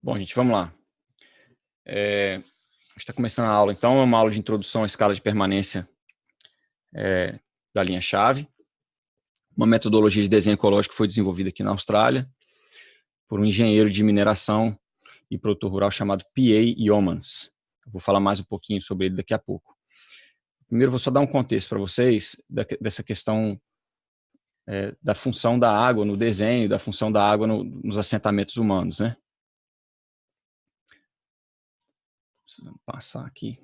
Bom, gente, vamos lá. A gente está começando a aula, então, é uma aula de introdução à escala de permanência da linha-chave, uma metodologia de desenho ecológico que foi desenvolvida aqui na Austrália por um engenheiro de mineração e produtor rural chamado P.A. Yeomans. Eu vou falar mais um pouquinho sobre ele daqui a pouco. Primeiro, vou só dar um contexto para vocês dessa questão da função da água no desenho, da função da água nos assentamentos humanos, né? Precisando passar aqui.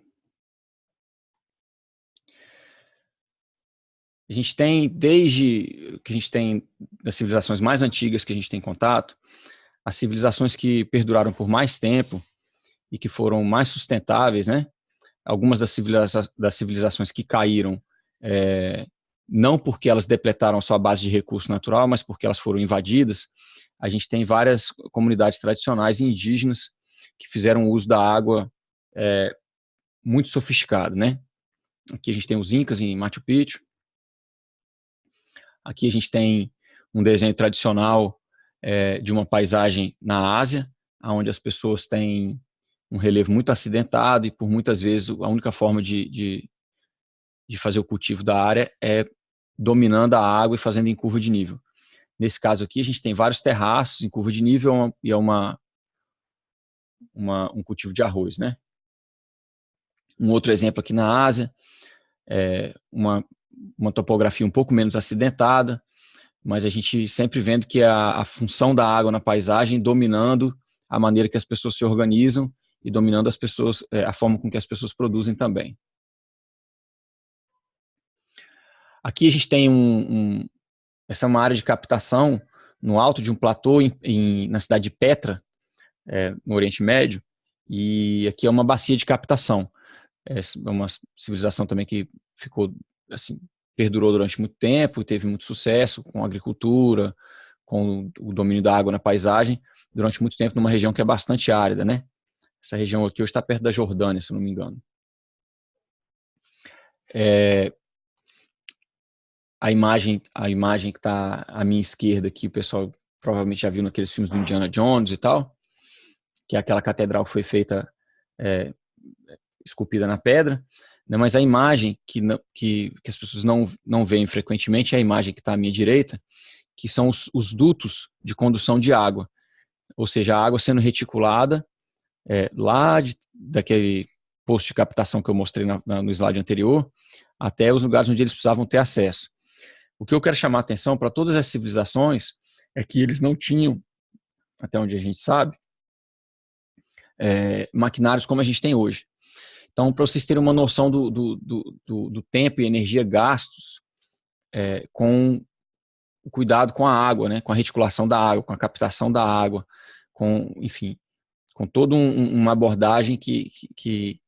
A gente tem, desde que a gente tem das civilizações mais antigas que a gente tem contato, as civilizações que perduraram por mais tempo e que foram mais sustentáveis, né? Algumas das civilizações que caíram, não porque elas depletaram sua base de recurso natural, mas porque elas foram invadidas. A gente tem várias comunidades tradicionais e indígenas que fizeram uso da água muito sofisticado, né? Aqui a gente tem os Incas em Machu Picchu. Aqui a gente tem um desenho tradicional de uma paisagem na Ásia, onde as pessoas têm um relevo muito acidentado e por muitas vezes a única forma de fazer o cultivo da área é dominando a água e fazendo em curva de nível. Nesse caso aqui a gente tem vários terraços em curva de nível e é um cultivo de arroz, né? Um outro exemplo aqui na Ásia, uma topografia um pouco menos acidentada, mas a gente sempre vendo que a função da água na paisagem dominando a maneira que as pessoas se organizam e dominando as pessoas, a forma com que as pessoas produzem também. Aqui a gente tem essa é uma área de captação no alto de um platô na cidade de Petra, no Oriente Médio, e aqui é uma bacia de captação. É uma civilização também que ficou assim, perdurou durante muito tempo e teve muito sucesso com a agricultura, com o domínio da água na paisagem, durante muito tempo numa região que é bastante árida, né? Essa região aqui hoje está perto da Jordânia, se não me engano. A imagem que está à minha esquerda aqui, o pessoal provavelmente já viu naqueles filmes do Indiana Jones e tal, que é aquela catedral que foi feita, esculpida na pedra, né? Mas a imagem que as pessoas não veem frequentemente é a imagem que está à minha direita, que são os dutos de condução de água, ou seja, a água sendo reticulada daquele posto de captação que eu mostrei no slide anterior, até os lugares onde eles precisavam ter acesso. O que eu quero chamar a atenção para todas as civilizações é que eles não tinham, até onde a gente sabe, maquinários como a gente tem hoje. Então, para vocês terem uma noção do tempo e energia gastos com o cuidado com a água, né, com a reticulação da água, com a captação da água, enfim, com toda uma abordagem que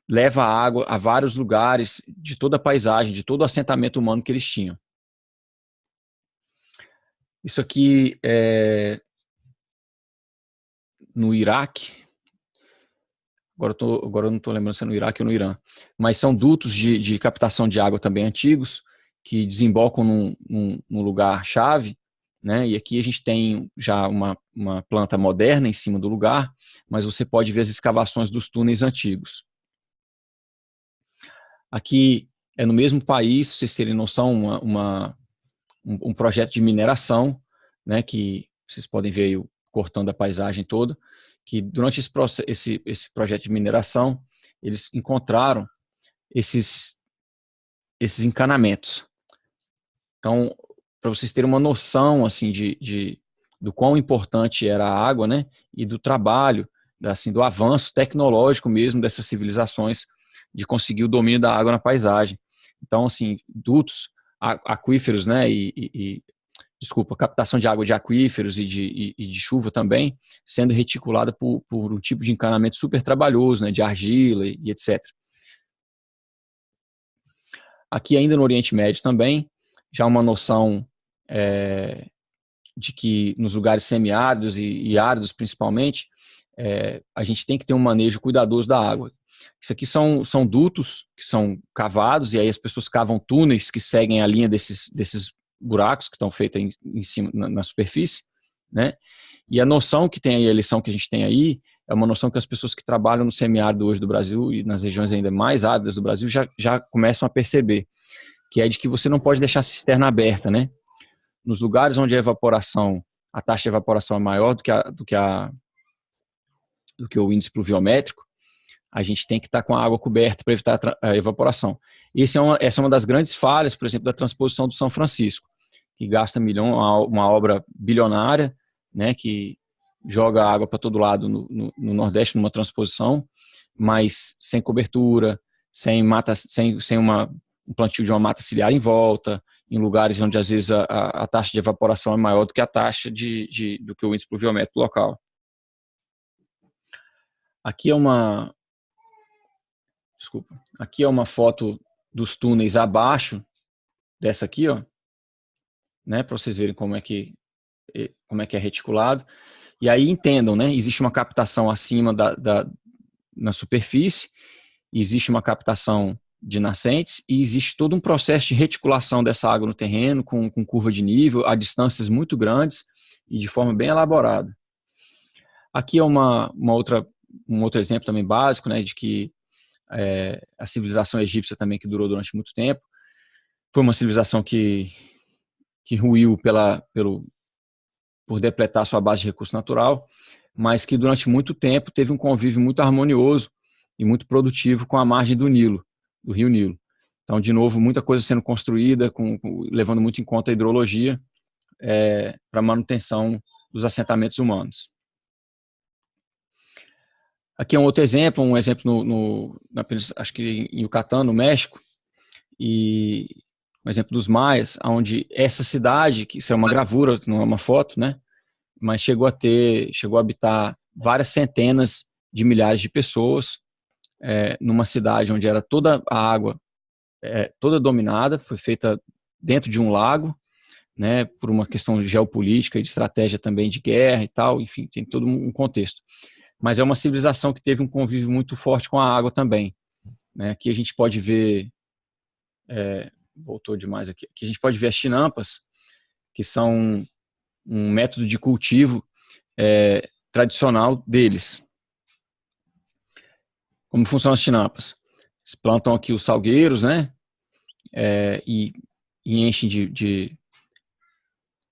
leva a água a vários lugares de toda a paisagem, de todo o assentamento humano que eles tinham. Isso aqui é no Iraque. Agora eu não estou lembrando se é no Iraque ou no Irã. Mas são dutos de captação de água também antigos, que desembocam num lugar-chave, né? E aqui a gente tem já uma planta moderna em cima do lugar, mas você pode ver as escavações dos túneis antigos. Aqui é no mesmo país, para vocês terem noção, um projeto de mineração, né, que vocês podem ver aí cortando a paisagem toda, que durante esse projeto de mineração, eles encontraram esses encanamentos. Então, para vocês terem uma noção assim, do quão importante era a água, né, e do trabalho, assim, do avanço tecnológico mesmo dessas civilizações de conseguir o domínio da água na paisagem. Então, assim, dutos, aquíferos, né, desculpa, captação de água de aquíferos e de chuva também, sendo reticulada por um tipo de encanamento super trabalhoso, né, de argila e etc. Aqui ainda no Oriente Médio também, já uma noção de que nos lugares semiáridos e áridos principalmente, a gente tem que ter um manejo cuidadoso da água. Isso aqui são dutos que são cavados, e aí as pessoas cavam túneis que seguem a linha desses buracos que estão feitos em cima, na superfície, né? E a noção que tem aí, a lição que a gente tem aí, é uma noção que as pessoas que trabalham no semiárido hoje do Brasil e nas regiões ainda mais áridas do Brasil já começam a perceber, que é de que você não pode deixar a cisterna aberta, né? Nos lugares onde a taxa de evaporação é maior do que o índice pluviométrico, a gente tem que estar com a água coberta para evitar a evaporação. Essa é uma das grandes falhas, por exemplo, da transposição do São Francisco, que gasta uma obra bilionária, né, que joga água para todo lado no Nordeste numa transposição, mas sem cobertura, sem um plantio de uma mata ciliar em volta, em lugares onde às vezes a taxa de evaporação é maior do que a taxa do que o índice pluviométrico local. Aqui é uma foto dos túneis abaixo dessa aqui, ó, né, para vocês verem como é que é reticulado. E aí entendam, né, existe uma captação acima na superfície, existe uma captação de nascentes e existe todo um processo de reticulação dessa água no terreno com curva de nível a distâncias muito grandes e de forma bem elaborada. Aqui é um outro exemplo também básico, né, de que a civilização egípcia também, que durou durante muito tempo, foi uma civilização que ruiu por depletar sua base de recurso natural, mas que durante muito tempo teve um convívio muito harmonioso e muito produtivo com a margem do Nilo, do rio Nilo. Então, de novo, muita coisa sendo construída, levando muito em conta a hidrologia para a manutenção dos assentamentos humanos. Aqui é um outro exemplo, acho que em Yucatán, no México, e um exemplo dos maias, onde essa cidade, que isso é uma gravura, não é uma foto, né? Mas chegou a habitar várias centenas de milhares de pessoas, numa cidade onde era toda a água toda dominada, foi feita dentro de um lago, né? Por uma questão geopolítica e de estratégia também de guerra e tal, enfim, tem todo um contexto. Mas é uma civilização que teve um convívio muito forte com a água também, né? Aqui a gente pode ver, voltou demais aqui a gente pode ver as chinampas, que são um método de cultivo tradicional deles. Como funcionam as chinampas? Eles plantam aqui os salgueiros, né? E enchem de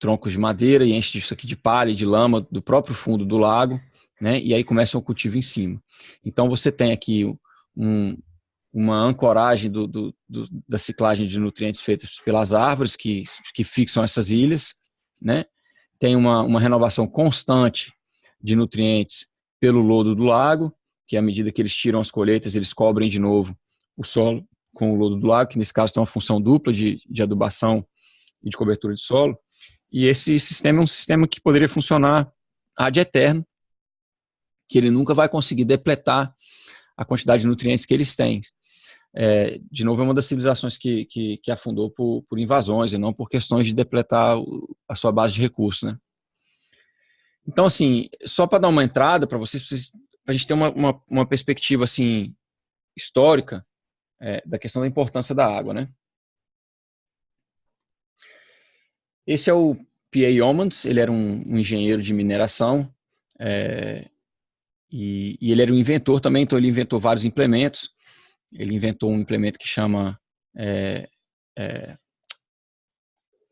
troncos de madeira e enchem isso aqui de palha e de lama do próprio fundo do lago, né? E aí começa o cultivo em cima. Então você tem aqui uma ancoragem da ciclagem de nutrientes feitas pelas árvores que fixam essas ilhas, né? Tem uma renovação constante de nutrientes pelo lodo do lago, que à medida que eles tiram as colheitas, eles cobrem de novo o solo com o lodo do lago, que nesse caso tem uma função dupla de adubação e de cobertura de solo. E esse sistema é um sistema que poderia funcionar ad eterno, que ele nunca vai conseguir depletar a quantidade de nutrientes que eles têm. De novo, é uma das civilizações que afundou por invasões e não por questões de depletar a sua base de recursos, né? Então, assim, só para dar uma entrada para vocês, a gente ter uma perspectiva assim, histórica da questão da importância da água, né? Esse é o P.A. Youmans, ele era um engenheiro de mineração e ele era um inventor também, então ele inventou vários implementos. Ele inventou um implemento que chama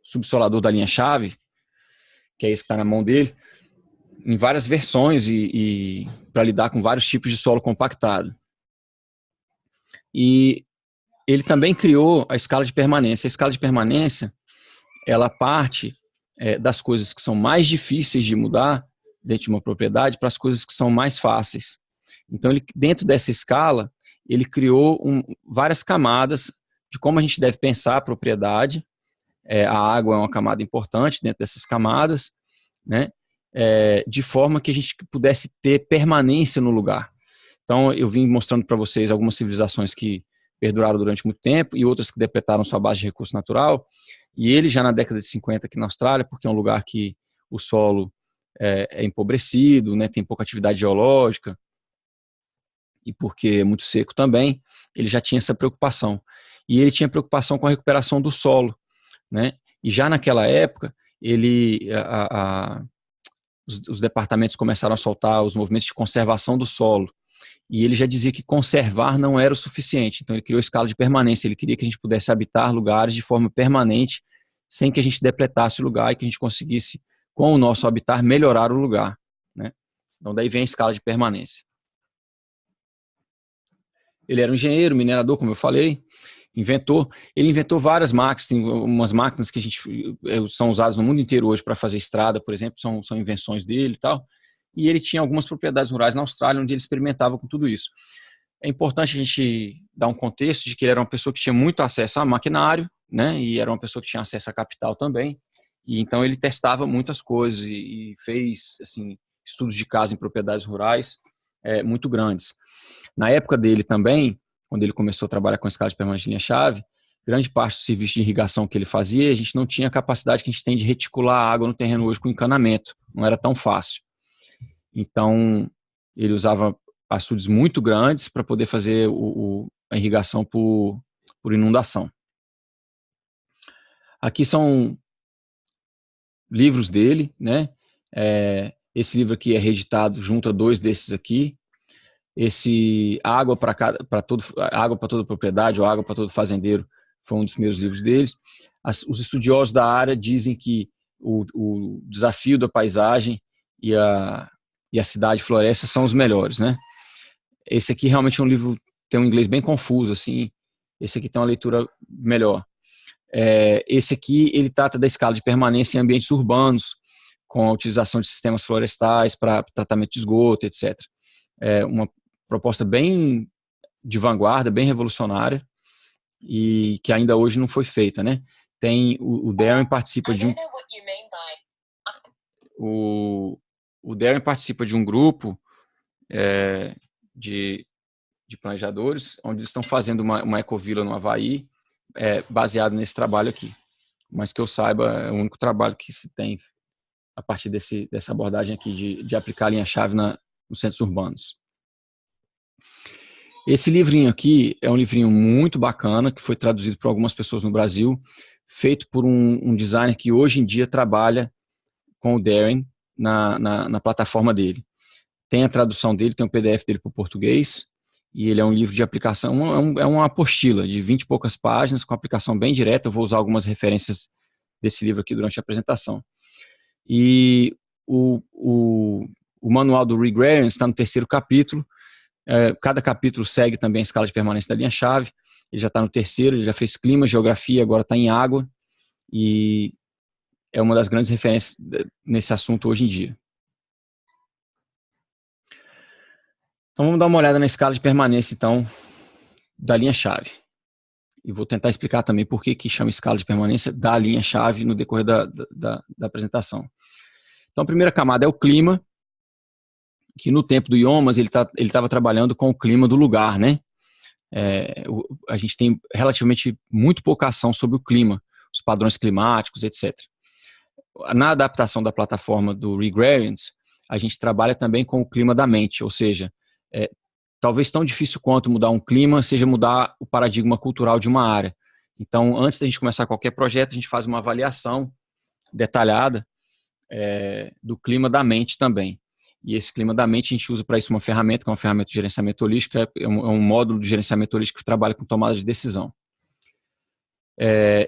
subsolador da linha-chave, que é esse que está na mão dele, em várias versões e para lidar com vários tipos de solo compactado. E ele também criou a escala de permanência. A escala de permanência, ela parte das coisas que são mais difíceis de mudar dentro de uma propriedade para as coisas que são mais fáceis. Então, dentro dessa escala, ele criou várias camadas de como a gente deve pensar a propriedade. A água é uma camada importante dentro dessas camadas, né? De forma que a gente pudesse ter permanência no lugar. Então, eu vim mostrando para vocês algumas civilizações que perduraram durante muito tempo e outras que depletaram sua base de recurso natural. E ele já na década de 50 aqui na Austrália, porque é um lugar que o solo é empobrecido, né, tem pouca atividade geológica e porque é muito seco também, ele já tinha essa preocupação. E ele tinha preocupação com a recuperação do solo, né? E já naquela época, os departamentos começaram a soltar os movimentos de conservação do solo. E ele já dizia que conservar não era o suficiente. Então ele criou a escala de permanência. Ele queria que a gente pudesse habitar lugares de forma permanente, sem que a gente depletasse o lugar e que a gente conseguisse, com o nosso habitar, melhorar o lugar, né? Então daí vem a escala de permanência. Ele era um engenheiro, minerador, como eu falei, ele inventou várias máquinas, tem umas máquinas que são usadas no mundo inteiro hoje para fazer estrada, por exemplo, são invenções dele e tal. E ele tinha algumas propriedades rurais na Austrália, onde ele experimentava com tudo isso. É importante a gente dar um contexto de que ele era uma pessoa que tinha muito acesso a maquinário, né? E era uma pessoa que tinha acesso a capital também. E então ele testava muitas coisas e fez assim estudos de caso em propriedades rurais muito grandes. Na época dele também, quando ele começou a trabalhar com escala de permanência de linha-chave, grande parte do serviço de irrigação que ele fazia, a gente não tinha a capacidade que a gente tem de reticular a água no terreno hoje com encanamento. Não era tão fácil. Então, ele usava açudes muito grandes para poder fazer a irrigação por inundação. Aqui são livros dele, né? Esse livro aqui é reeditado junto a 2 desses aqui. Esse Água para toda propriedade, ou Água para todo fazendeiro, foi um dos primeiros livros deles. Os estudiosos da área dizem que o desafio da paisagem e a cidade floresta são os melhores, né? Esse aqui realmente é um livro, tem um inglês bem confuso, assim. Esse aqui tem uma leitura melhor. Esse aqui, ele trata da escala de permanência em ambientes urbanos, com a utilização de sistemas florestais para tratamento de esgoto, etc. Uma proposta bem de vanguarda, bem revolucionária, e que ainda hoje não foi feita, né? Tem o Darren participa de o Darren participa de um grupo de planejadores, onde eles estão fazendo uma ecovila no Havaí, baseado nesse trabalho aqui. Mas que eu saiba, é o único trabalho que se tem a partir dessa abordagem aqui de aplicar a linha-chave nos centros urbanos. Esse livrinho aqui é um livrinho muito bacana, que foi traduzido por algumas pessoas no Brasil, feito por um designer que hoje em dia trabalha com o Darren na plataforma dele. Tem a tradução dele, tem o PDF dele para o português, e ele é um livro de aplicação, é uma apostila de 20 e poucas páginas, com aplicação bem direta. Eu vou usar algumas referências desse livro aqui durante a apresentação. E o manual do Ray Guerin está no 3º capítulo. Cada capítulo segue também a escala de permanência da linha-chave. Ele já está no 3º, ele já fez clima, geografia, agora está em água, e é uma das grandes referências nesse assunto hoje em dia. Então vamos dar uma olhada na escala de permanência, então, da linha-chave. E vou tentar explicar também por que chama escala de permanência da linha-chave no decorrer da apresentação. Então a primeira camada é o clima, que no tempo do IOMAS ele estava trabalhando com o clima do lugar, né? A gente tem relativamente muito pouca ação sobre o clima, os padrões climáticos, etc. Na adaptação da plataforma do Regrarians, a gente trabalha também com o clima da mente, ou seja, talvez tão difícil quanto mudar um clima seja mudar o paradigma cultural de uma área. Então, antes da gente começar qualquer projeto, a gente faz uma avaliação detalhada do clima da mente também. E esse clima da mente a gente usa para isso uma ferramenta, que é uma ferramenta de gerenciamento holístico, é um módulo de gerenciamento holístico que trabalha com tomada de decisão.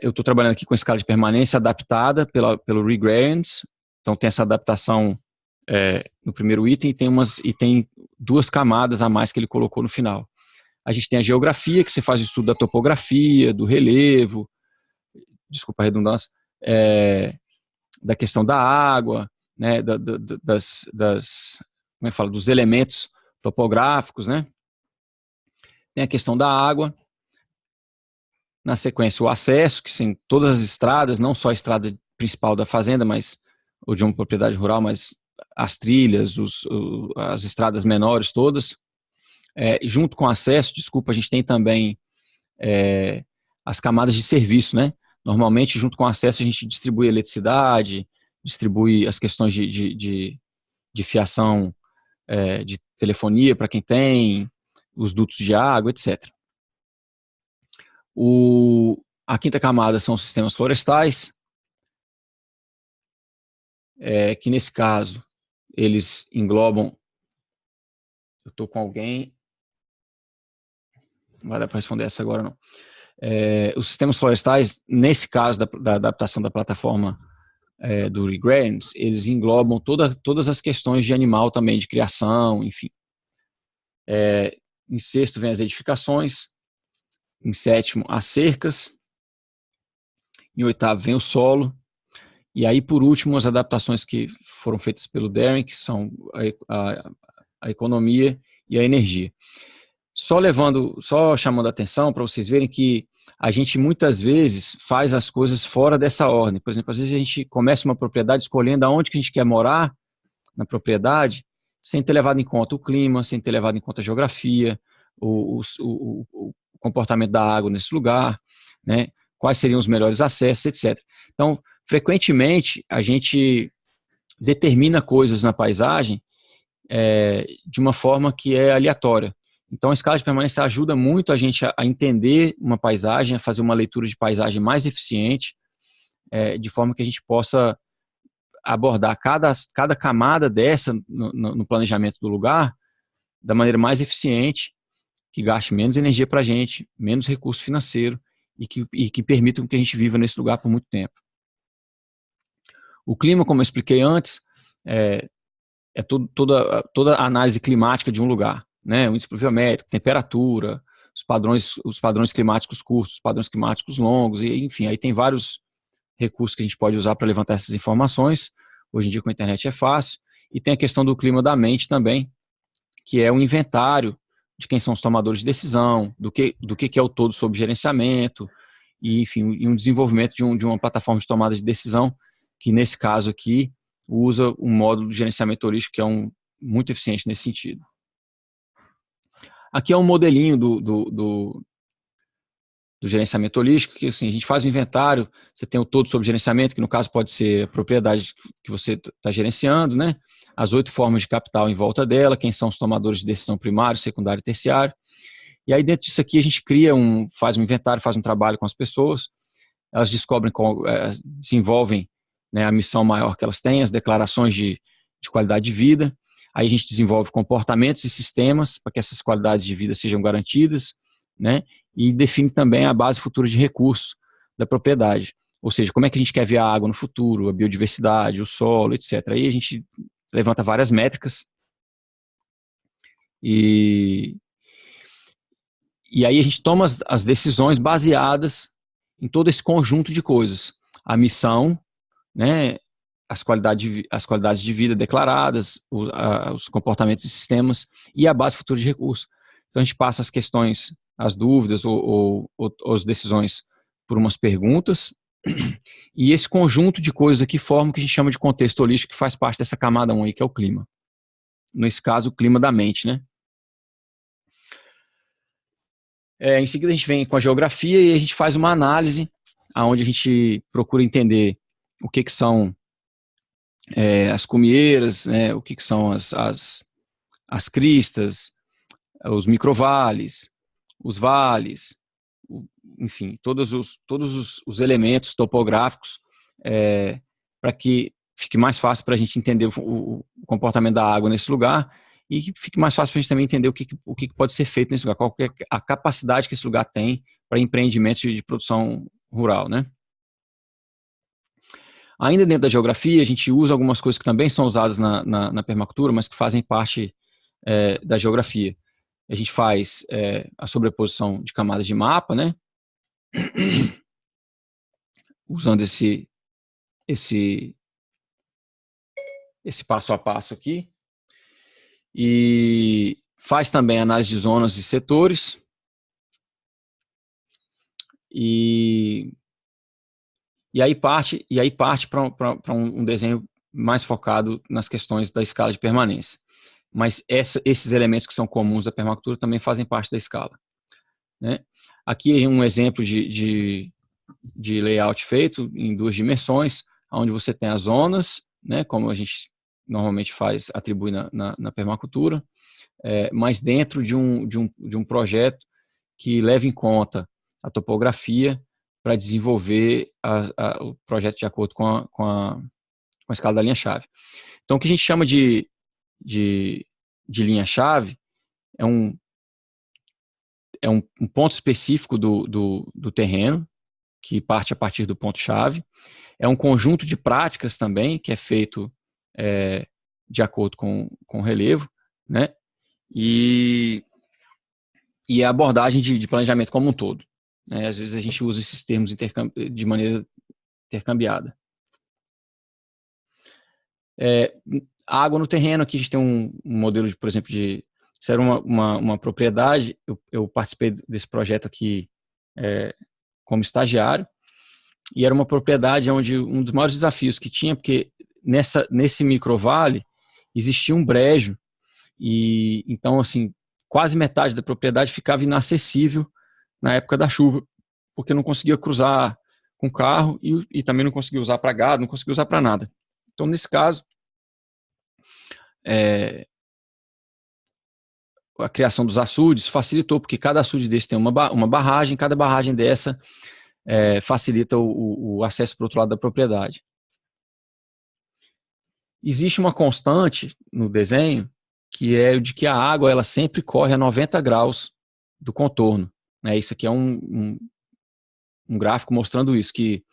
Eu estou trabalhando aqui com escala de permanência adaptada pelo Regrarians, então tem essa adaptação no primeiro item e tem 2 camadas a mais que ele colocou no final. A gente tem a geografia, que você faz o estudo da topografia, do relevo, desculpa a redundância, da questão da água, né, como é que fala, dos elementos topográficos, né? Tem a questão da água. Na sequência, o acesso, que são todas as estradas, não só a estrada principal da fazenda, ou de uma propriedade rural, mas as trilhas, as estradas menores todas. Junto com o acesso, a gente tem também as camadas de serviço, né? Normalmente, junto com o acesso, a gente distribui eletricidade, distribui as questões de fiação de telefonia para quem tem, os dutos de água, etc. A 5ª camada são os sistemas florestais, que nesse caso eles englobam... Eu estou com alguém... Não vai dar para responder essa agora, não. Os sistemas florestais, nesse caso da adaptação da plataforma do Regrams, eles englobam todas as questões de animal também, de criação, enfim. Em sexto vem as edificações, em sétimo as cercas, em oitavo vem o solo, e aí por último as adaptações que foram feitas pelo Darren, que são a economia e a energia. Só chamando a atenção para vocês verem que a gente muitas vezes faz as coisas fora dessa ordem. Por exemplo, às vezes a gente começa uma propriedade escolhendo aonde que a gente quer morar na propriedade, sem ter levado em conta o clima, sem ter levado em conta a geografia, o comportamento da água nesse lugar, né? Quais seriam os melhores acessos, etc. Então, frequentemente, a gente determina coisas na paisagem de uma forma que é aleatória. Então, a escala de permanência ajuda muito a gente a entender uma paisagem, a fazer uma leitura de paisagem mais eficiente, de forma que a gente possa abordar cada camada dessa no planejamento do lugar da maneira mais eficiente, que gaste menos energia para a gente, menos recurso financeiro e que permita que a gente viva nesse lugar por muito tempo. O clima, como eu expliquei antes, é toda a análise climática de um lugar, né? O índice pluviométrico, temperatura, os padrões climáticos curtos, os padrões climáticos longos, e, enfim, aí tem vários recursos que a gente pode usar para levantar essas informações. Hoje em dia com a internet é fácil. E tem a questão do clima da mente também, que é um inventário de quem são os tomadores de decisão, do que é o todo sobre gerenciamento, e, enfim, e um desenvolvimento de uma plataforma de tomada de decisão, que nesse caso aqui usa um módulo de gerenciamento holístico que é muito eficiente nesse sentido. Aqui é um modelinho do gerenciamento holístico, que assim, a gente faz o inventário, você tem o todo sobre gerenciamento, que no caso pode ser a propriedade que você está gerenciando, né? As 8 formas de capital em volta dela, quem são os tomadores de decisão primário, secundário e terciário. E aí dentro disso aqui a gente faz um inventário, faz um trabalho com as pessoas, elas descobrem, desenvolvem, né, a missão maior que elas têm, as declarações de qualidade de vida. Aí a gente desenvolve comportamentos e sistemas para que essas qualidades de vida sejam garantidas, né? E define também a base futura de recursos da propriedade. Ou seja, como é que a gente quer ver a água no futuro, a biodiversidade, o solo, etc. Aí a gente levanta várias métricas e aí a gente toma as decisões baseadas em todo esse conjunto de coisas. A missão, né, as qualidades de vida declaradas, os comportamentos e sistemas e a base futura de recursos. Então a gente passa as questões, as dúvidas ou as decisões por umas perguntas e esse conjunto de coisas aqui forma o que a gente chama de contexto holístico, que faz parte dessa camada 1 aí, que é o clima. Nesse caso, o clima da mente, né? Em seguida a gente vem com a geografia e a gente faz uma análise onde a gente procura entender o que são as cumieiras, né, o que são as cristas, os microvales, os vales, enfim, todos os elementos topográficos para que fique mais fácil para a gente entender o comportamento da água nesse lugar e que fique mais fácil para a gente também entender o que pode ser feito nesse lugar, qual é a capacidade que esse lugar tem para empreendimentos de produção rural, né? Ainda dentro da geografia, a gente usa algumas coisas que também são usadas na permacultura, mas que fazem parte da geografia. A gente faz a sobreposição de camadas de mapa, né? Usando esse passo a passo aqui. E faz também análise de zonas e setores. E aí parte para um desenho mais focado nas questões da escala de permanência. Mas esses elementos que são comuns da permacultura também fazem parte da escala, né? Aqui é um exemplo de layout feito em 2 dimensões, onde você tem as zonas, né, como a gente normalmente atribui na permacultura, mas dentro de um projeto que leva em conta a topografia para desenvolver o projeto de acordo com com a escala da linha-chave. Então, o que a gente chama de linha-chave é um ponto específico do terreno, que parte a partir do ponto-chave. É um conjunto de práticas também, que é feito de acordo com o relevo, né? E a abordagem de planejamento como um todo, né? Às vezes a gente usa esses termos de maneira intercambiada. Água no terreno, aqui a gente tem um modelo, por exemplo, se era uma propriedade, eu participei desse projeto aqui como estagiário, e era uma propriedade onde um dos maiores desafios que tinha, porque nesse microvale existia um brejo, e então, assim, quase metade da propriedade ficava inacessível na época da chuva, porque não conseguia cruzar com carro e também não conseguia usar para gado, não conseguia usar para nada. Então, nesse caso, a criação dos açudes facilitou, porque cada açude desse tem uma barragem, cada barragem dessa facilita o acesso para o outro lado da propriedade. Existe uma constante no desenho, que é o de que a água ela sempre corre a 90 graus do contorno. Isso aqui é um gráfico mostrando isso, que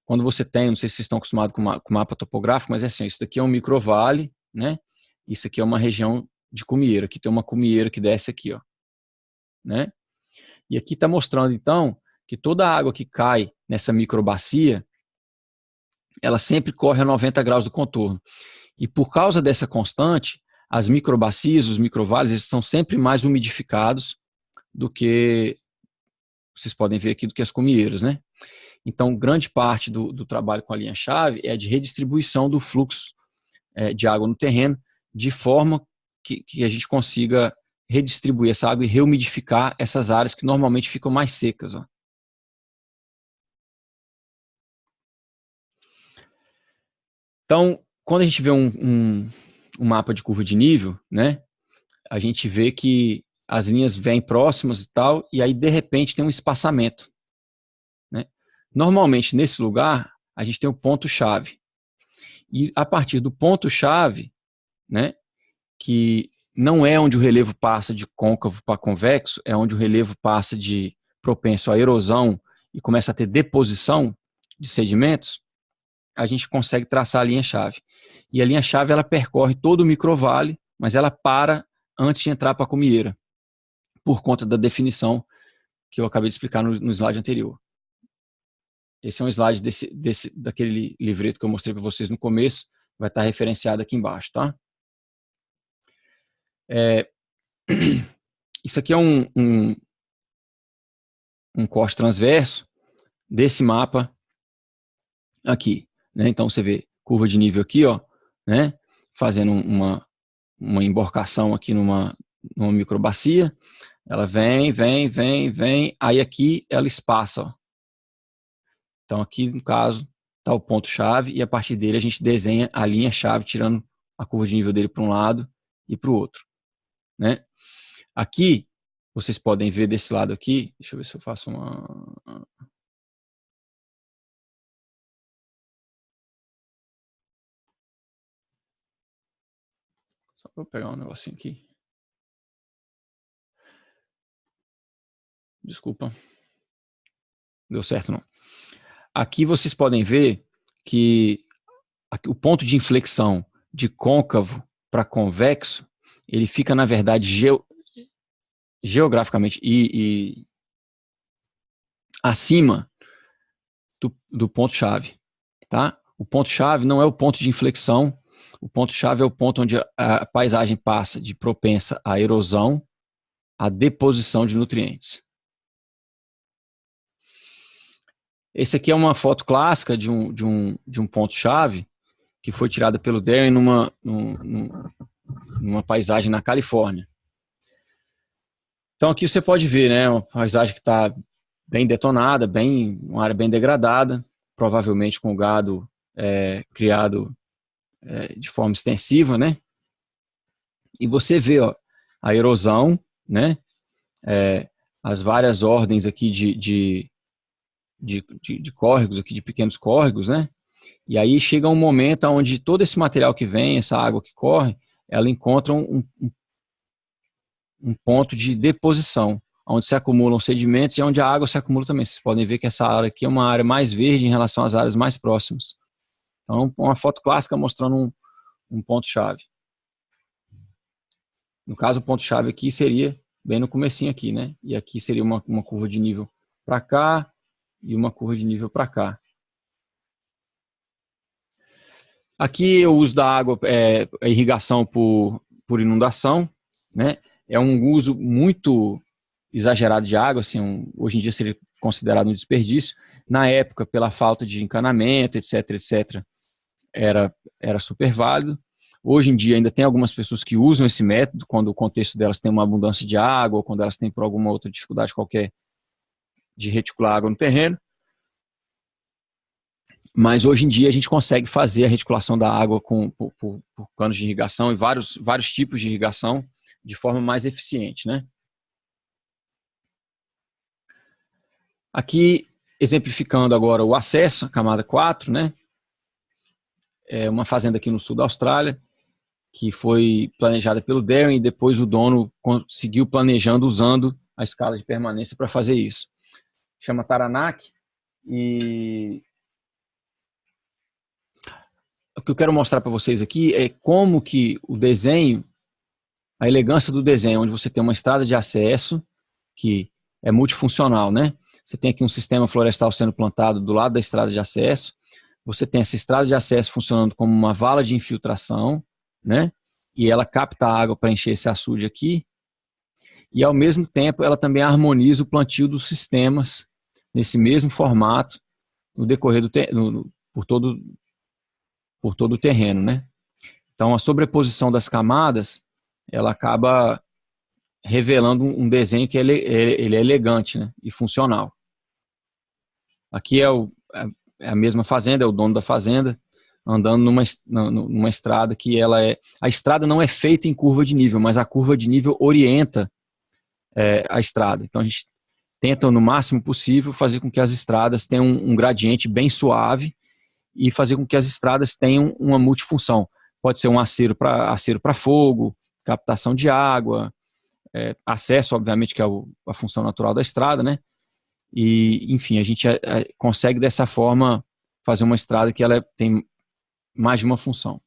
quando você tem, não sei se vocês estão acostumados com mapa topográfico, mas é assim, isso daqui é um microvale, né? Isso aqui é uma região de cumieira, aqui tem uma cumieira que desce aqui, ó, né? E aqui está mostrando, então, que toda a água que cai nessa microbacia, ela sempre corre a 90 graus do contorno. E por causa dessa constante, as microbacias, os microvales, eles são sempre mais umidificados do que, vocês podem ver aqui, do que as cumieiras, né? Então, grande parte do trabalho com a linha-chave é de redistribuição do fluxo de água no terreno, de forma que a gente consiga redistribuir essa água e reumidificar essas áreas que normalmente ficam mais secas, ó. Então, quando a gente vê um mapa de curva de nível, né, a gente vê que as linhas vêm próximas e tal, e aí de repente tem um espaçamento, né? Normalmente nesse lugar a gente tem o ponto-chave, e a partir do ponto-chave, né, que não é onde o relevo passa de côncavo para convexo, é onde o relevo passa de propenso à erosão e começa a ter deposição de sedimentos, a gente consegue traçar a linha-chave. E a linha-chave ela percorre todo o microvale, mas ela para antes de entrar para a cumieira, por conta da definição que eu acabei de explicar no slide anterior. Esse é um slide daquele livreto que eu mostrei para vocês no começo, vai estar referenciado aqui embaixo, tá? Isso aqui é um corte transverso desse mapa aqui, né? Então você vê curva de nível aqui, ó, né? Fazendo uma emborcação aqui numa microbacia, ela vem, aí aqui ela espaça, ó. Então aqui no caso está o ponto-chave e a partir dele a gente desenha a linha-chave, tirando a curva de nível dele para um lado e para o outro, né? Aqui vocês podem ver desse lado aqui, deixa eu ver se eu faço só para eu pegar um negocinho aqui. Desculpa. Deu certo não. Aqui vocês podem ver que o ponto de inflexão de côncavo para convexo, ele fica, na verdade, geograficamente e acima do ponto-chave, tá? O ponto-chave não é o ponto de inflexão, o ponto-chave é o ponto onde a paisagem passa de propensa à erosão, à deposição de nutrientes. Esse aqui é uma foto clássica de um ponto-chave que foi tirada pelo Darren numa paisagem na Califórnia. Então aqui você pode ver, né, uma paisagem que está bem detonada, uma área bem degradada, provavelmente com o gado criado de forma extensiva, né? E você vê, ó, a erosão, né? As várias ordens aqui de córregos, aqui de pequenos córregos, né? E aí chega um momento onde todo esse material que vem, essa água que corre, ela encontra um ponto de deposição, onde se acumulam sedimentos e onde a água se acumula também. Vocês podem ver que essa área aqui é uma área mais verde em relação às áreas mais próximas. Então, uma foto clássica mostrando um ponto-chave. No caso, o ponto-chave aqui seria bem no comecinho aqui, né? E aqui seria uma curva de nível para cá e uma curva de nível para cá. Aqui o uso da água é a irrigação por inundação, né? É um uso muito exagerado de água, assim, hoje em dia seria considerado um desperdício. Na época, pela falta de encanamento, etc, etc, era super válido. Hoje em dia ainda tem algumas pessoas que usam esse método quando o contexto delas tem uma abundância de água ou quando elas têm por alguma outra dificuldade qualquer de reticular água no terreno. Mas hoje em dia a gente consegue fazer a reticulação da água por canos de irrigação e vários tipos de irrigação de forma mais eficiente, né? Aqui, exemplificando agora o acesso à camada 4, né? É uma fazenda aqui no sul da Austrália, que foi planejada pelo Darren e depois o dono seguiu planejando usando a escala de permanência para fazer isso. Chama Taranaki e o que eu quero mostrar para vocês aqui é como que o desenho, a elegância do desenho, onde você tem uma estrada de acesso que é multifuncional, né? Você tem aqui um sistema florestal sendo plantado do lado da estrada de acesso, você tem essa estrada de acesso funcionando como uma vala de infiltração, né? E ela capta a água para encher esse açude aqui, e ao mesmo tempo ela também harmoniza o plantio dos sistemas nesse mesmo formato no decorrer por todo o terreno, né? Então a sobreposição das camadas, ela acaba revelando um desenho que ele é elegante, né? E funcional. Aqui é a mesma fazenda, é o dono da fazenda, andando numa estrada que a estrada não é feita em curva de nível, mas a curva de nível orienta a estrada. Então a gente tenta no máximo possível fazer com que as estradas tenham um gradiente bem suave e fazer com que as estradas tenham uma multifunção. Pode ser um acero para fogo, captação de água, acesso, obviamente, que é a função natural da estrada, né? E, enfim, a gente consegue dessa forma fazer uma estrada que ela tem mais de uma função.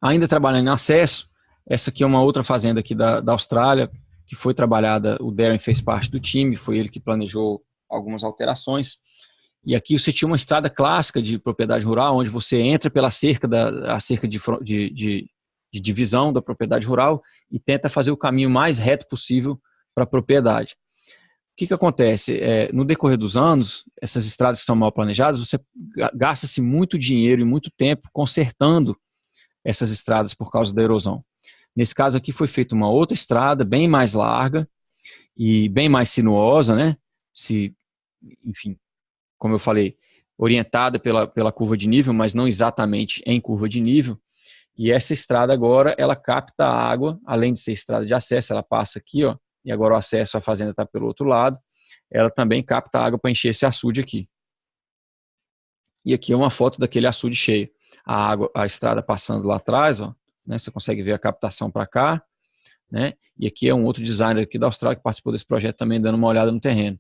Ainda trabalhando em acesso, essa aqui é uma outra fazenda aqui da Austrália, que foi trabalhada, o Darren fez parte do time, foi ele que planejou algumas alterações. E aqui você tinha uma estrada clássica de propriedade rural, onde você entra pela cerca de divisão da propriedade rural e tenta fazer o caminho mais reto possível para a propriedade. O que acontece? No decorrer dos anos, essas estradas que são mal planejadas, você gasta-se muito dinheiro e muito tempo consertando essas estradas por causa da erosão. Nesse caso aqui foi feita uma outra estrada, bem mais larga e bem mais sinuosa, né? Enfim, como eu falei, orientada pela curva de nível, mas não exatamente em curva de nível. E essa estrada agora, ela capta a água, além de ser estrada de acesso, ela passa aqui, ó, e agora o acesso à fazenda está pelo outro lado, ela também capta a água para encher esse açude aqui. E aqui é uma foto daquele açude cheio. A estrada passando lá atrás, ó, né, você consegue ver a captação para cá, né? E aqui é um outro designer aqui da Austrália que participou desse projeto também, dando uma olhada no terreno.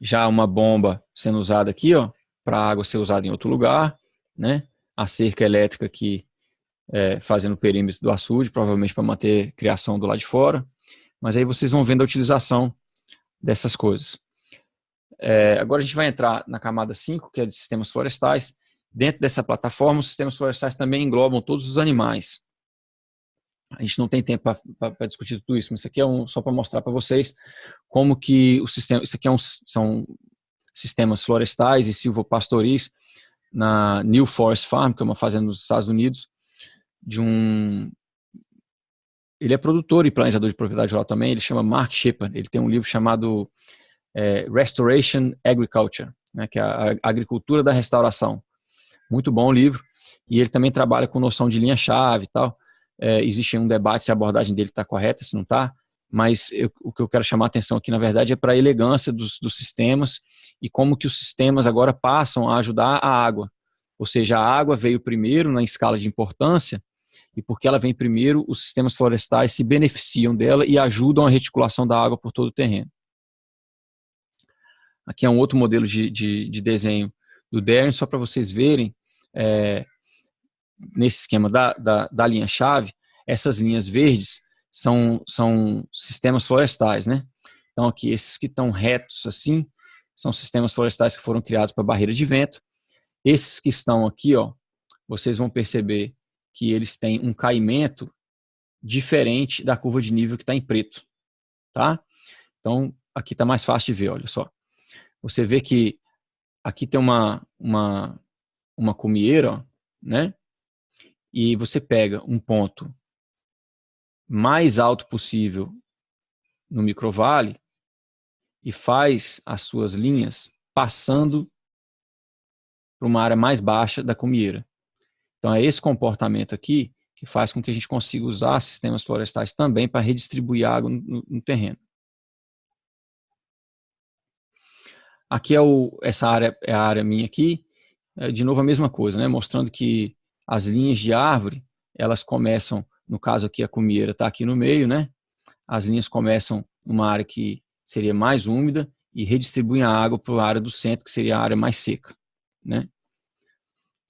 Já uma bomba sendo usada aqui, ó, para a água ser usada em outro lugar, né? A cerca elétrica aqui fazendo o perímetro do açude, provavelmente para manter criação do lado de fora. Mas aí vocês vão vendo a utilização dessas coisas. Agora a gente vai entrar na camada 5, que é de sistemas florestais. Dentro dessa plataforma, os sistemas florestais também englobam todos os animais. A gente não tem tempo para discutir tudo isso, mas isso aqui é só para mostrar para vocês como que o sistema, isso aqui são sistemas florestais e silvopastoris na New Forest Farm, que é uma fazenda nos Estados Unidos, ele é produtor e planejador de propriedade rural também, ele chama Mark Shepard, ele tem um livro chamado Restoration Agriculture, né, que é a agricultura da restauração. Muito bom o livro, e ele também trabalha com noção de linha-chave e tal. Existe um debate se a abordagem dele está correta, se não está, mas o que eu quero chamar a atenção aqui, na verdade, é para a elegância dos sistemas e como que os sistemas agora passam a ajudar a água. Ou seja, a água veio primeiro na escala de importância, e porque ela vem primeiro, os sistemas florestais se beneficiam dela e ajudam a reticulação da água por todo o terreno. Aqui é um outro modelo de desenho do Darren, só para vocês verem, nesse esquema da linha-chave, essas linhas verdes são sistemas florestais, né? Então aqui, esses que estão retos assim, são sistemas florestais que foram criados para barreira de vento. Esses que estão aqui, ó, vocês vão perceber que eles têm um caimento diferente da curva de nível que está em preto, tá? Então, aqui está mais fácil de ver, olha só. Você vê que aqui tem uma cumieira, ó, né? E você pega um ponto mais alto possível no microvale e faz as suas linhas passando para uma área mais baixa da cumieira. Então, é esse comportamento aqui que faz com que a gente consiga usar sistemas florestais também para redistribuir água no terreno. Aqui essa área é a área minha aqui, de novo a mesma coisa, né? Mostrando que as linhas de árvore, elas começam, no caso aqui a cumieira está aqui no meio, né? As linhas começam numa área que seria mais úmida e redistribuem a água para a área do centro, que seria a área mais seca, né?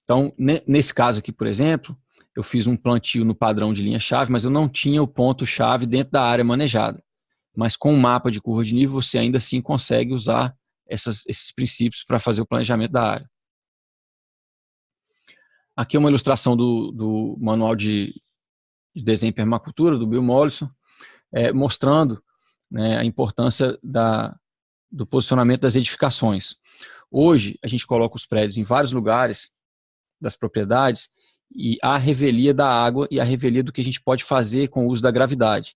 Então, nesse caso aqui, por exemplo, eu fiz um plantio no padrão de linha-chave, mas eu não tinha o ponto-chave dentro da área manejada. Mas com o mapa de curva de nível, você ainda assim consegue usar esses princípios para fazer o planejamento da área. Aqui é uma ilustração do manual de desenho em permacultura, do Bill Mollison, mostrando, né, a importância do posicionamento das edificações. Hoje, a gente coloca os prédios em vários lugares das propriedades e há a revelia da água e a revelia do que a gente pode fazer com o uso da gravidade.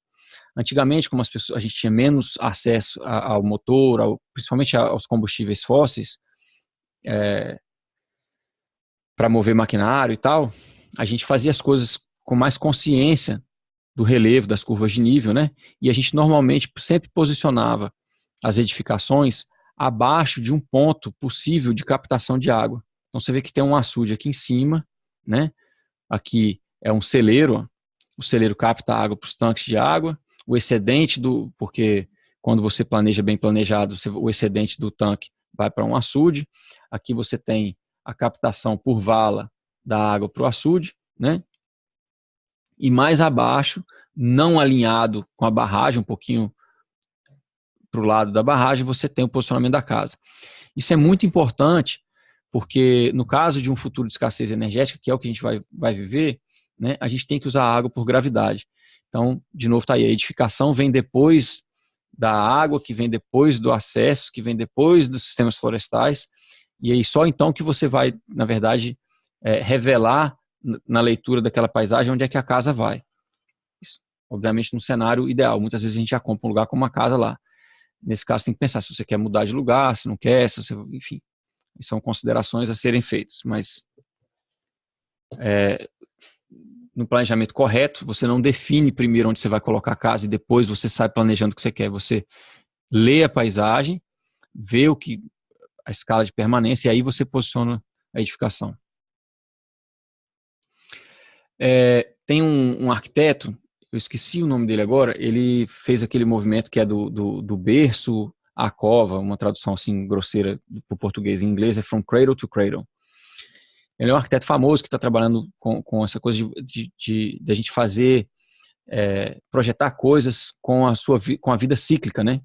Antigamente, como a gente tinha menos acesso ao motor, principalmente aos combustíveis fósseis, para mover maquinário e tal, a gente fazia as coisas com mais consciência do relevo, das curvas de nível, né? E a gente normalmente sempre posicionava as edificações abaixo de um ponto possível de captação de água. Então você vê que tem um açude aqui em cima, né? Aqui é um celeiro, ó. O celeiro capta água para os tanques de água, o excedente porque quando você planeja bem planejado, o excedente do tanque vai para um açude. Aqui você tem a captação por vala da água para o açude, né? E mais abaixo, não alinhado com a barragem, um pouquinho para o lado da barragem, você tem o posicionamento da casa. Isso é muito importante, porque no caso de um futuro de escassez energética, que é o que a gente vai viver, né, a gente tem que usar a água por gravidade. Então, de novo, está aí, a edificação vem depois da água, que vem depois do acesso, que vem depois dos sistemas florestais, e aí só então que você vai, na verdade, revelar na leitura daquela paisagem onde é que a casa vai. Isso, obviamente, no cenário ideal. Muitas vezes a gente já compra um lugar com uma casa lá. Nesse caso, tem que pensar se você quer mudar de lugar, se não quer, se você, enfim, são considerações a serem feitas, mas no planejamento correto, você não define primeiro onde você vai colocar a casa e depois você sai planejando o que você quer. Você lê a paisagem, vê a escala de permanência e aí você posiciona a edificação. Tem um arquiteto, eu esqueci o nome dele agora, ele fez aquele movimento que é do berço à cova, uma tradução assim grosseira para o português. Em inglês é From Cradle to Cradle. Ele é um arquiteto famoso que está trabalhando com essa coisa de a gente fazer, projetar coisas com a vida cíclica, né?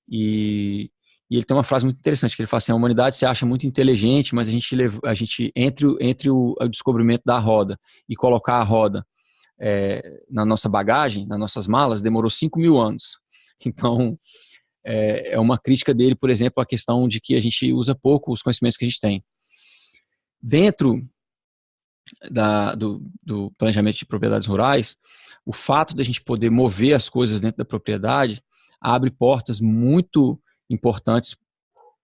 E ele tem uma frase muito interessante, que ele fala assim: a humanidade se acha muito inteligente, mas a gente entre o descobrimento da roda e colocar a roda na nossa bagagem, nas nossas malas, demorou 5.000 anos. Então, é uma crítica dele, por exemplo, a questão de que a gente usa pouco os conhecimentos que a gente tem. Dentro do planejamento de propriedades rurais, o fato de a gente poder mover as coisas dentro da propriedade abre portas muito importantes,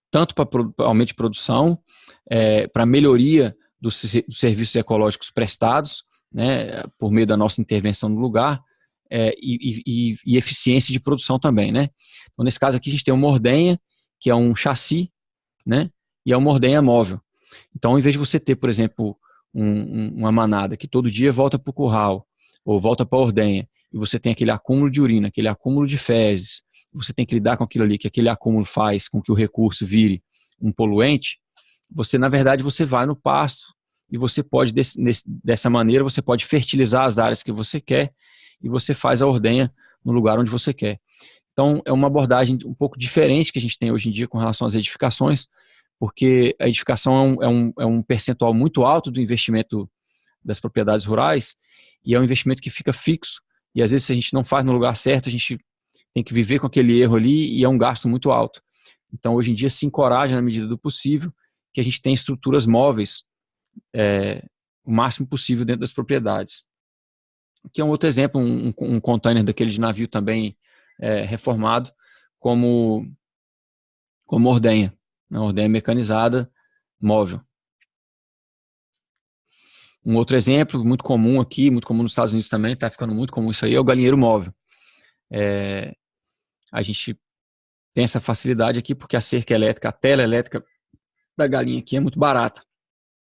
tanto para aumento de produção, para melhoria dos serviços ecológicos prestados, né, por meio da nossa intervenção no lugar, e eficiência de produção também, né? Então, nesse caso aqui, a gente tem uma ordenha, que é um chassi, né? E é uma ordenha móvel. Então, ao invés de você ter, por exemplo, uma manada que todo dia volta para o curral, ou volta para a ordenha, e você tem aquele acúmulo de urina, aquele acúmulo de fezes, você tem que lidar com aquilo ali, que aquele acúmulo faz com que o recurso vire um poluente, você, na verdade, você vai no pasto e você pode, dessa maneira, você pode fertilizar as áreas que você quer e você faz a ordenha no lugar onde você quer. Então, é uma abordagem um pouco diferente que a gente tem hoje em dia com relação às edificações, porque a edificação é um percentual muito alto do investimento das propriedades rurais e é um investimento que fica fixo e às vezes se a gente não faz no lugar certo, a gente tem que viver com aquele erro ali e é um gasto muito alto. Então, hoje em dia, se encoraja, na medida do possível, que a gente tenha estruturas móveis o máximo possível dentro das propriedades. Aqui é um outro exemplo, um container daquele de navio também reformado como ordenha, uma ordenha mecanizada móvel. Um outro exemplo muito comum aqui, muito comum nos Estados Unidos também, está ficando muito comum isso aí, é o galinheiro móvel. A gente tem essa facilidade aqui porque a cerca elétrica, a tela elétrica da galinha aqui é muito barata.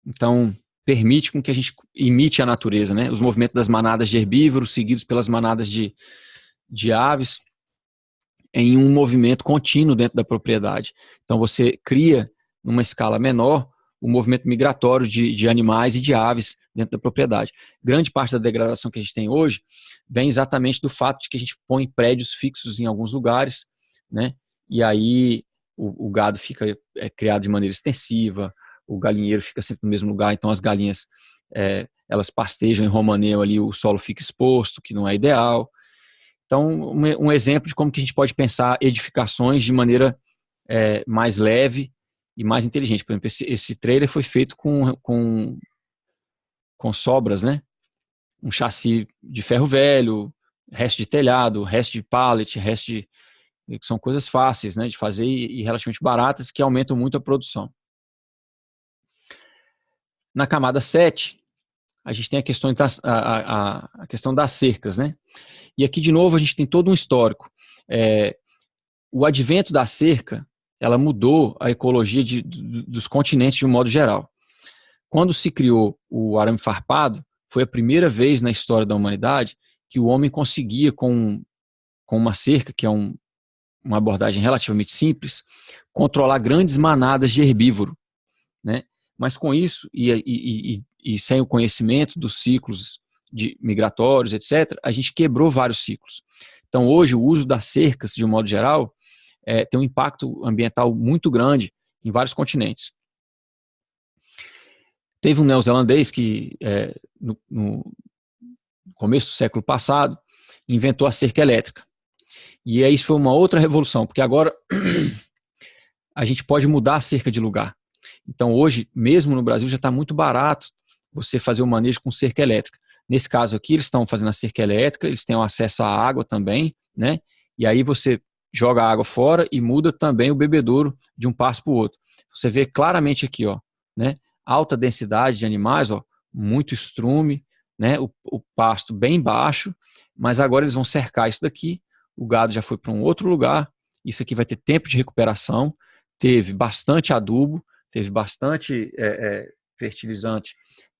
Então, permite com que a gente imite a natureza, né? Os movimentos das manadas de herbívoros seguidos pelas manadas de aves em um movimento contínuo dentro da propriedade. Então, você cria, numa escala menor, o movimento migratório de animais e de aves dentro da propriedade. Grande parte da degradação que a gente tem hoje vem exatamente do fato de que a gente põe prédios fixos em alguns lugares, né? E aí o gado fica criado de maneira extensiva, o galinheiro fica sempre no mesmo lugar, então as galinhas elas pastejam em romaneio ali, o solo fica exposto, que não é ideal. Então, um exemplo de como que a gente pode pensar edificações de maneira mais leve e mais inteligente. Por exemplo, esse trailer foi feito com sobras, né? Um chassi de ferro velho, resto de telhado, resto de pallet, são coisas fáceis, né, de fazer e relativamente baratas que aumentam muito a produção. Na camada 7, a gente tem a questão das cercas, né? E aqui, de novo, a gente tem todo um histórico. O advento da cerca, ela mudou a ecologia dos continentes de um modo geral. Quando se criou o arame farpado, foi a primeira vez na história da humanidade que o homem conseguia, com uma cerca, que é uma abordagem relativamente simples, controlar grandes manadas de herbívoro, né? Mas com isso, e sem o conhecimento dos ciclos migratórios, etc., a gente quebrou vários ciclos. Então, hoje, o uso das cercas, de um modo geral, tem um impacto ambiental muito grande em vários continentes. Teve um neozelandês que, no começo do século passado, inventou a cerca elétrica. E aí isso foi uma outra revolução, porque agora a gente pode mudar a cerca de lugar. Então, hoje, mesmo no Brasil, já está muito barato você fazer o manejo com cerca elétrica. Nesse caso aqui, eles estão fazendo a cerca elétrica, eles têm acesso à água também, né? E aí você joga a água fora e muda também o bebedouro de um passo para o outro. Você vê claramente aqui, ó, né? Alta densidade de animais, ó, muito estrume, né? O pasto bem baixo, mas agora eles vão cercar isso daqui, o gado já foi para um outro lugar, isso aqui vai ter tempo de recuperação, teve bastante adubo, teve bastante fertilizante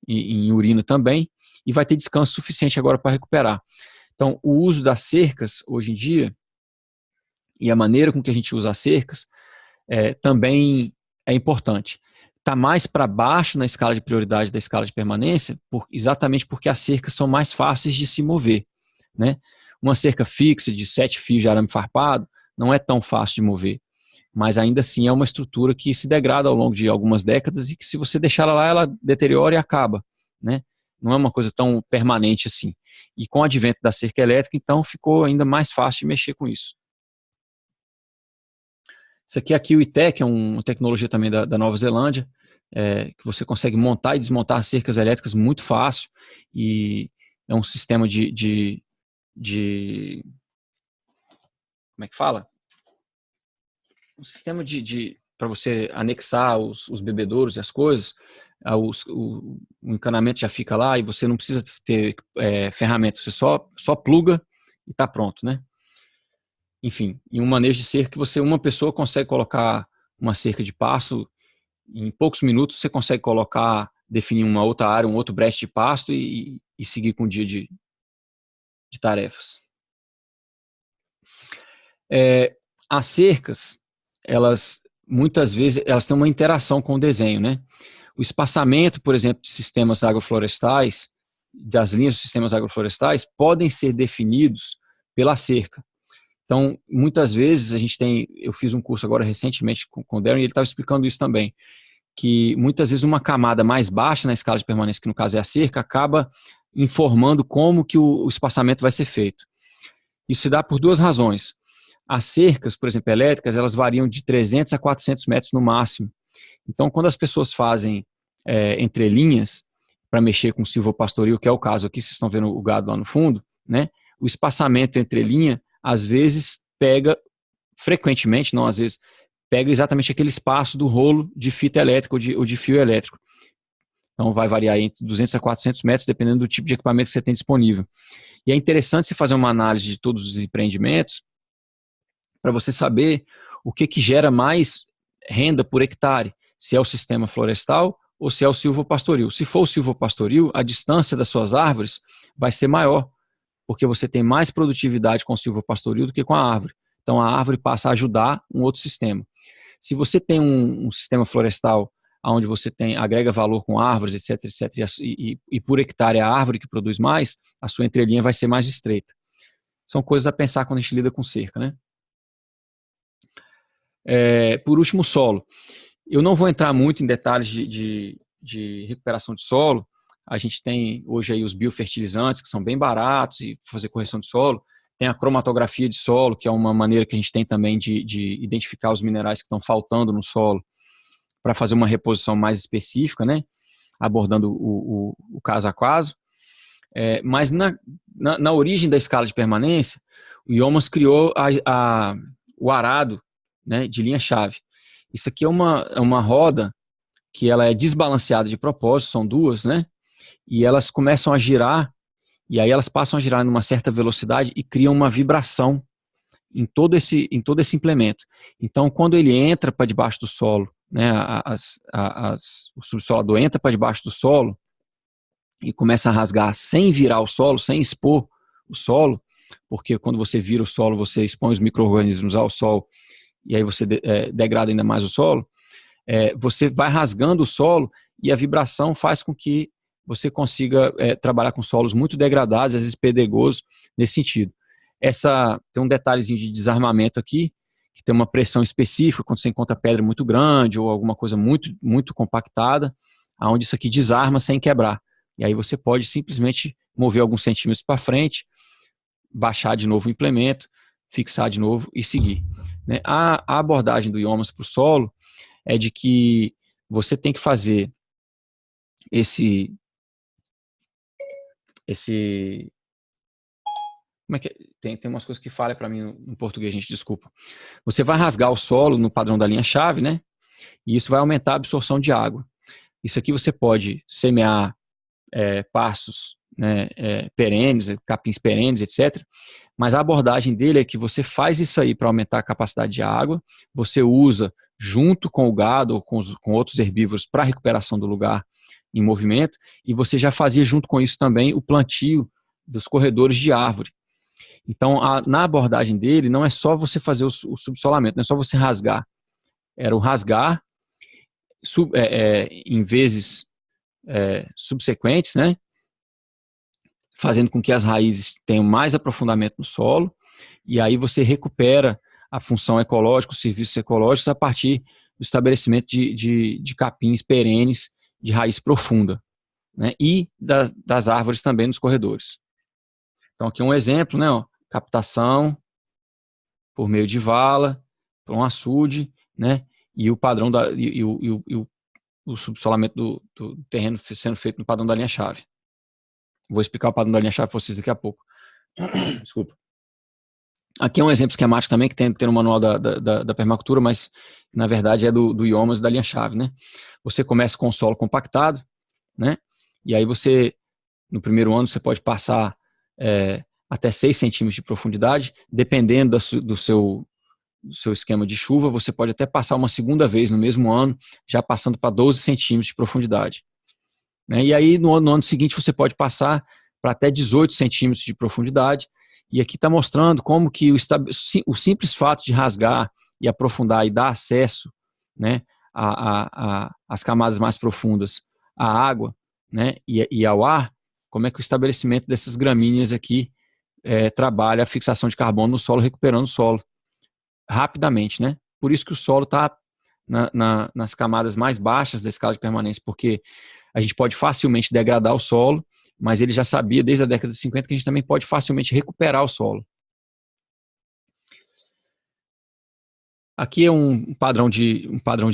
em urina também, e vai ter descanso suficiente agora para recuperar. Então, o uso das cercas, hoje em dia, e a maneira com que a gente usa as cercas, também é importante. Está mais para baixo na escala de prioridade da escala de permanência, exatamente porque as cercas são mais fáceis de se mover, né? Uma cerca fixa de 7 fios de arame farpado não é tão fácil de mover, mas ainda assim é uma estrutura que se degrada ao longo de algumas décadas e que, se você deixar ela lá, ela deteriora e acaba, né? Não é uma coisa tão permanente assim. E com o advento da cerca elétrica, então, ficou ainda mais fácil de mexer com isso. Isso aqui é a Kiwi-Tech, é uma tecnologia também da Nova Zelândia, que você consegue montar e desmontar cercas elétricas muito fácil, e é um sistema como é que fala? Um sistema para você anexar os bebedouros e as coisas, o encanamento já fica lá e você não precisa ter ferramenta, você só pluga e está pronto, né? Enfim, em um manejo de cerca, uma pessoa consegue colocar uma cerca de pasto, em poucos minutos você consegue definir uma outra área, um outro breche de pasto e seguir com o dia de tarefas. As cercas, muitas vezes, elas têm uma interação com o desenho, né? O espaçamento, por exemplo, de sistemas agroflorestais, das linhas dos sistemas agroflorestais, podem ser definidos pela cerca. Então, muitas vezes eu fiz um curso agora recentemente com o Darren e ele estava explicando isso também, que muitas vezes uma camada mais baixa na escala de permanência, que no caso é a cerca, acaba informando como que o espaçamento vai ser feito. Isso se dá por duas razões. As cercas, por exemplo, elétricas, elas variam de 300 a 400 metros no máximo. Então, quando as pessoas fazem entrelinhas para mexer com silvopastoril, que é o caso aqui, vocês estão vendo o gado lá no fundo, né? O espaçamento entre linha, às vezes, frequentemente, não às vezes, pega exatamente aquele espaço do rolo de fita elétrica ou de fio elétrico. Então, vai variar entre 200 a 400 metros, dependendo do tipo de equipamento que você tem disponível. E é interessante você fazer uma análise de todos os empreendimentos para você saber o que gera mais renda por hectare, se é o sistema florestal ou se é o silvopastoril. Se for o silvopastoril, a distância das suas árvores vai ser maior, porque você tem mais produtividade com o silvopastoril do que com a árvore. Então a árvore passa a ajudar um outro sistema. Se você tem um sistema florestal onde você agrega valor com árvores, etc, e por hectare é a árvore que produz mais, a sua entrelinha vai ser mais estreita. São coisas a pensar quando a gente lida com cerca, né? Por último, o solo. Eu não vou entrar muito em detalhes de recuperação de solo. A gente tem hoje aí os biofertilizantes, que são bem baratos, e fazer correção de solo. Tem a cromatografia de solo, que é uma maneira que a gente tem também de identificar os minerais que estão faltando no solo, para fazer uma reposição mais específica, né? Abordando o caso a caso. Mas na origem da escala de permanência, o IOMAS criou o arado, né, de linha-chave. Isso aqui é uma roda que ela é desbalanceada de propósito, são duas, né? E elas começam a girar, e aí elas passam a girar numa certa velocidade e criam uma vibração em todo esse implemento. Então, quando ele entra para debaixo do solo, né, o subsolador entra para debaixo do solo e começa a rasgar sem virar o solo, sem expor o solo, porque quando você vira o solo, você expõe os micro-organismos ao sol, e aí você degrada ainda mais o solo, você vai rasgando o solo e a vibração faz com que você consiga trabalhar com solos muito degradados, às vezes pedregosos, nesse sentido. Tem um detalhezinho de desarmamento aqui, que tem uma pressão específica quando você encontra pedra muito grande ou alguma coisa muito, muito compactada, onde isso aqui desarma sem quebrar. E aí você pode simplesmente mover alguns centímetros para frente, baixar de novo o implemento, fixar de novo e seguir. Né? A abordagem do IOMAS para o solo é de que você tem que fazer como é que tem umas coisas que falham para mim no português, gente, desculpa. Você vai rasgar o solo no padrão da linha-chave, né? E isso vai aumentar a absorção de água. Isso aqui você pode semear pastos, né, perenes, capins perenes, etc. Mas a abordagem dele é que você faz isso aí para aumentar a capacidade de água, você usa junto com o gado ou com outros herbívoros para a recuperação do lugar em movimento, e você já fazia junto com isso também o plantio dos corredores de árvore. Então, na abordagem dele, não é só você fazer o subsolamento, não é só você rasgar. Era o rasgar em vezes subsequentes, né? Fazendo com que as raízes tenham mais aprofundamento no solo, e aí você recupera a função ecológica, os serviços ecológicos, a partir do estabelecimento de capins perenes de raiz profunda, né? E das árvores também nos corredores. Então, aqui um exemplo, né? Captação por meio de vala, para um açude, né? E o padrão o subsolamento do terreno sendo feito no padrão da linha-chave. Vou explicar o padrão da linha-chave para vocês daqui a pouco. Desculpa. Aqui é um exemplo esquemático também, que tem no manual da permacultura, mas na verdade é do IOMAS da linha-chave, né? Você começa com o solo compactado, né? E aí no primeiro ano, você pode passar até 6 centímetros de profundidade, dependendo do seu esquema de chuva, você pode até passar uma segunda vez no mesmo ano, já passando para 12 centímetros de profundidade. Né? E aí, no ano seguinte, você pode passar para até 18 centímetros de profundidade. E aqui está mostrando como que o simples fato de rasgar e aprofundar e dar acesso, né, às camadas mais profundas, à água, né, e ao ar, como é que o estabelecimento dessas gramíneas aqui trabalha a fixação de carbono no solo, recuperando o solo rapidamente, né? Por isso que o solo está nas camadas mais baixas da escala de permanência, porque a gente pode facilmente degradar o solo, mas ele já sabia desde a década de 50 que a gente também pode facilmente recuperar o solo. Aqui é um padrão de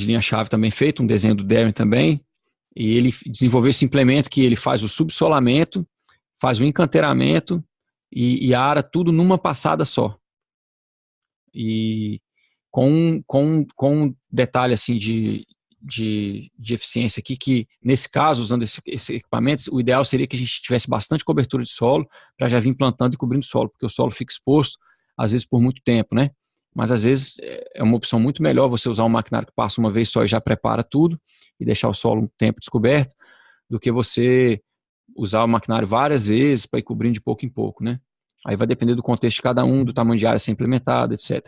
linha-chave também feito, um desenho do Darren também, e ele desenvolveu esse implemento que ele faz o subsolamento, faz o encanteiramento e ara tudo numa passada só. E com um detalhe assim de eficiência aqui, que nesse caso, usando esse equipamento, o ideal seria que a gente tivesse bastante cobertura de solo para já vir plantando e cobrindo o solo, porque o solo fica exposto, às vezes por muito tempo, né? Mas às vezes é uma opção muito melhor você usar um maquinário que passa uma vez só e já prepara tudo e deixar o solo um tempo descoberto, do que você usar o maquinário várias vezes para ir cobrindo de pouco em pouco, né? Aí vai depender do contexto de cada um, do tamanho de área a ser implementado, etc.